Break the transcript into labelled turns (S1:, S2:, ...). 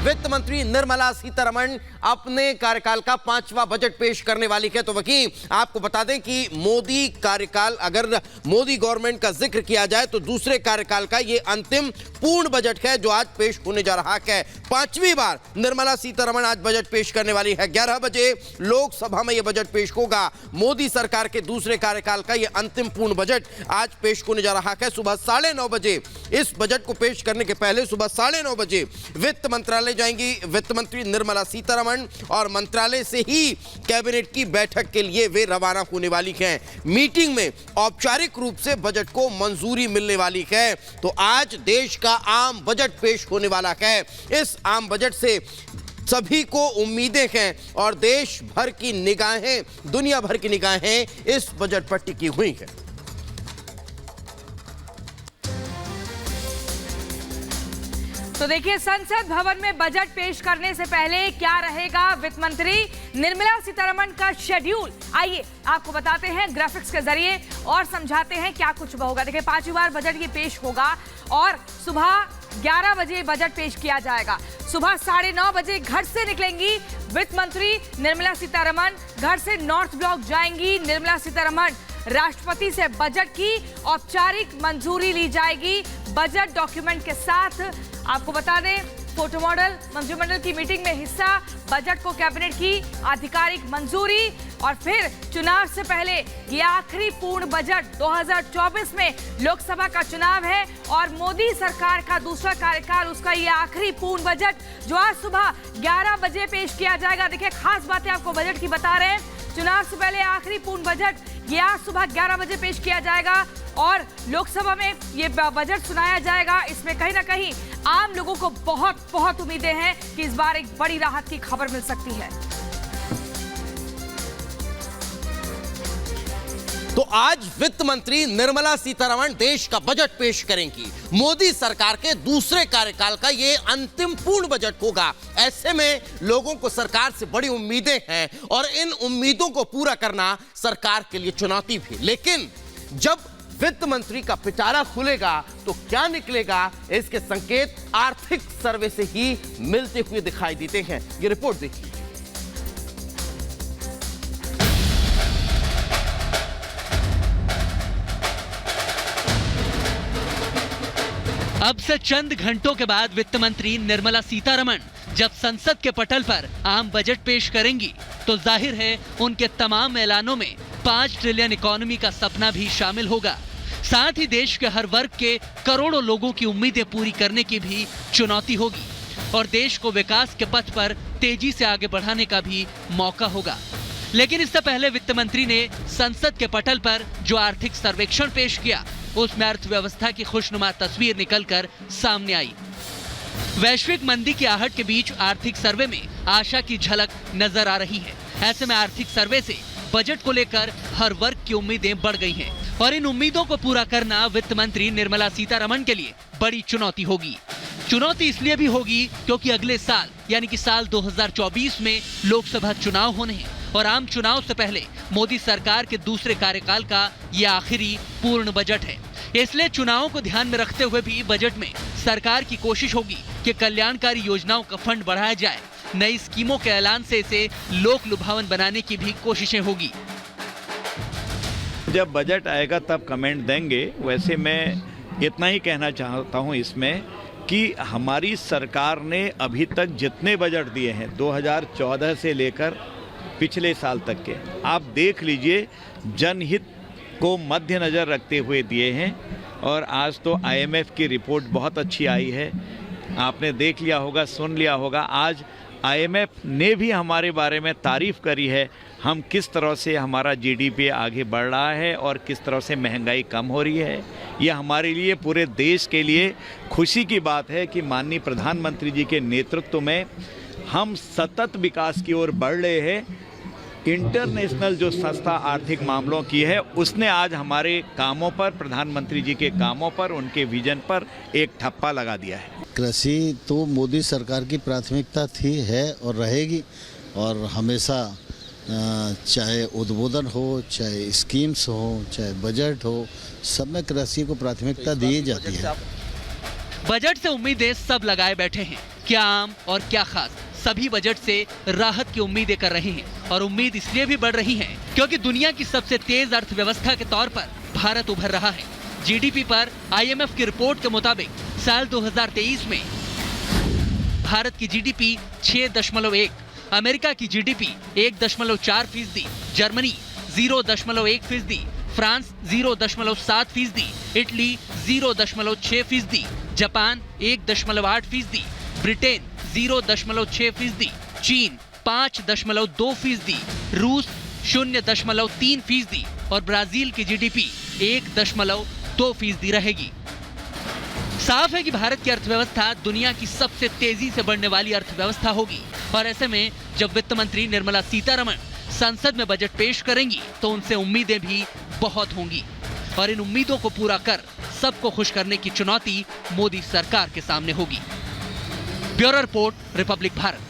S1: वित्त मंत्री निर्मला सीतारमण अपने कार्यकाल का 5वां बजट पेश करने वाली है। तो वकील, आपको बता दें कि मोदी कार्यकाल, अगर मोदी गवर्नमेंट का जिक्र किया जाए तो दूसरे कार्यकाल का यह अंतिम पूर्ण बजट है जो आज पेश होने जा रहा है। 5वीं बार निर्मला सीतारमण आज बजट पेश करने वाली है। 11 बजे लोकसभा में यह बजट पेश होगा। मोदी सरकार के दूसरे कार्यकाल का यह अंतिम पूर्ण बजट आज पेश होने जा रहा है। सुबह 9:30 बजे इस बजट को पेश करने के पहले सुबह 9:30 बजे वित्त मंत्रालय जाएंगी वित्त मंत्री निर्मला सीतारमण और मंत्रालय से ही कैबिनेट की बैठक के लिए वे रवाना होने वाली हैं। मीटिंग में औपचारिक रूप से बजट को मंजूरी मिलने वाली है। तो आज देश का आम बजट पेश होने वाला है। इस आम बजट से सभी को उम्मीदें हैं और देश भर की निगाहें, दुनिया भर की निगाहें इस बजट पर टिकी हुई हैं।
S2: तो देखिए, संसद भवन में बजट पेश करने से पहले क्या रहेगा वित्त मंत्री निर्मला सीतारमण का शेड्यूल, आइए आपको बताते हैं ग्राफिक्स के जरिए और समझाते हैं क्या कुछ होगा। देखिए, 5वीं बार बजट ये पेश होगा और सुबह 11 बजे बजट पेश किया जाएगा। सुबह 9:30 बजे घर से निकलेंगी वित्त मंत्री निर्मला सीतारमण। घर से नॉर्थ ब्लॉक जाएंगी निर्मला सीतारमण। राष्ट्रपति से बजट की औपचारिक मंजूरी ली जाएगी बजट डॉक्यूमेंट के साथ। आपको बता दें, फोटो मॉडल मंत्रिमंडल की मीटिंग में हिस्सा, बजट को कैबिनेट की आधिकारिक मंजूरी और फिर चुनाव से पहले ये आखिरी पूर्ण बजट 2024 में लोकसभा का चुनाव है और मोदी सरकार का दूसरा कार्यकाल, उसका ये आखिरी पूर्ण बजट जो आज सुबह 11 बजे पेश किया जाएगा। देखिए, खास बातें आपको बजट की बता रहे हैं। चुनाव से पहले आखिरी पूर्ण बजट ये आज सुबह 11 बजे पेश किया जाएगा और लोकसभा में ये बजट सुनाया जाएगा। इसमें कहीं ना कहीं आम लोगों को बहुत उम्मीदें हैं कि इस बार एक बड़ी राहत की खबर मिल सकती है।
S1: तो आज वित्त मंत्री निर्मला सीतारमण देश का बजट पेश करेंगी। मोदी सरकार के दूसरे कार्यकाल का यह अंतिम पूर्ण बजट होगा। ऐसे में लोगों को सरकार से बड़ी उम्मीदें हैं और इन उम्मीदों को पूरा करना सरकार के लिए चुनौती भी। लेकिन जब वित्त मंत्री का पिटारा खुलेगा तो क्या निकलेगा, इसके संकेत आर्थिक सर्वे से ही मिलते हुए दिखाई देते हैं। ये रिपोर्ट देखिए।
S3: अब से चंद घंटों के बाद वित्त मंत्री निर्मला सीतारमण जब संसद के पटल पर आम बजट पेश करेंगी तो जाहिर है उनके तमाम ऐलानों में 5 ट्रिलियन इकोनॉमी का सपना भी शामिल होगा। साथ ही देश के हर वर्ग के करोड़ों लोगों की उम्मीदें पूरी करने की भी चुनौती होगी और देश को विकास के पथ पर तेजी से आगे बढ़ाने का भी मौका होगा। लेकिन इससे पहले वित्त मंत्री ने संसद के पटल पर जो आर्थिक सर्वेक्षण पेश किया उसमें अर्थव्यवस्था की खुशनुमा तस्वीर निकलकर सामने आई। वैश्विक मंदी की आहट के बीच आर्थिक सर्वे में आशा की झलक नजर आ रही है। ऐसे में आर्थिक सर्वे से बजट को लेकर हर वर्ग की उम्मीदें बढ़ गई हैं और इन उम्मीदों को पूरा करना वित्त मंत्री निर्मला सीतारमण के लिए बड़ी चुनौती होगी। चुनौती इसलिए भी होगी क्योंकि अगले साल यानी कि साल 2024 में लोकसभा चुनाव होने हैं और आम चुनाव से पहले मोदी सरकार के दूसरे कार्यकाल का यह आखिरी पूर्ण बजट है। इसलिए चुनावों को ध्यान में रखते हुए भी बजट में सरकार की कोशिश होगी कि कल्याणकारी योजनाओं का फंड बढ़ाया जाए। नई स्कीमों के ऐलान से इसे लोक लुभावन बनाने की भी कोशिशें होगी।
S4: जब बजट आएगा तब कमेंट देंगे। वैसे मैं इतना ही कहना चाहता हूं इसमें कि हमारी सरकार ने अभी तक जितने बजट दिए हैं 2014 से लेकर पिछले साल तक के, आप देख लीजिए, जनहित को मध्य नज़र रखते हुए दिए हैं। और आज तो IMF की रिपोर्ट बहुत अच्छी आई है, आपने देख लिया होगा, सुन लिया होगा। आज IMF ने भी हमारे बारे में तारीफ़ करी है, हम किस तरह से हमारा GDP आगे बढ़ रहा है और किस तरह से महंगाई कम हो रही है। ये हमारे लिए, पूरे देश के लिए खुशी की बात है कि माननीय प्रधानमंत्री जी के नेतृत्व में हम सतत विकास की ओर बढ़ रहे हैं। इंटरनेशनल जो संस्था आर्थिक मामलों की है उसने आज हमारे कामों पर, प्रधानमंत्री जी के कामों पर, उनके विजन पर एक ठप्पा लगा दिया है।
S5: कृषि तो मोदी सरकार की प्राथमिकता थी, है और रहेगी। और हमेशा चाहे उद्बोधन हो, चाहे स्कीम्स हो, चाहे बजट हो, सब में कृषि को प्राथमिकता दी जाती है।
S3: बजट से उम्मीदें सब लगाए बैठे हैं कि क्या आम और क्या खास, सभी बजट से राहत की उम्मीदें कर रहे हैं और उम्मीद इसलिए भी बढ़ रही है क्योंकि दुनिया की सबसे तेज अर्थव्यवस्था के तौर पर भारत उभर रहा है। जीडीपी पर आईएमएफ की रिपोर्ट के मुताबिक साल 2023 में भारत की जीडीपी 6.1, अमेरिका की GDP 1.4%, Germany 0.1%, France 0.7%, Italy 0.6%, Japan 1.8%, Britain 0.6%, चीन 5.2%, रूस 0.3% और ब्राजील की जीडीपी 1.2% रहेगी। साफ है कि भारत की अर्थव्यवस्था दुनिया की सबसे तेजी से बढ़ने वाली अर्थव्यवस्था होगी और ऐसे में जब वित्त मंत्री निर्मला सीतारमण संसद में बजट पेश करेंगी तो उनसे उम्मीदें भी बहुत होंगी और इन उम्मीदों को पूरा कर सबको खुश करने की चुनौती मोदी सरकार के सामने होगी। Bureau report, Republic Bharat.